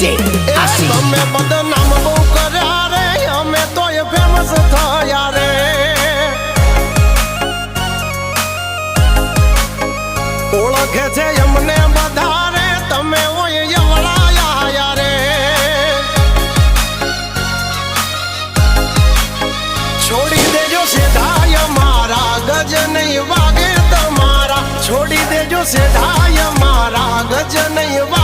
DJ Asi. તમે બદનામ બહુ કર્યા રે, અમે તોય ફેમસ થયા રે. ઓળખે છે એમને બધા રે, તમે ઓય એવડાયા રે. છોડી દેજો સેધાય મારા, ગજ નહીં વાગે તમારા. છોડી દેજો સેધાય મારા, ગજ નહીં વાગે.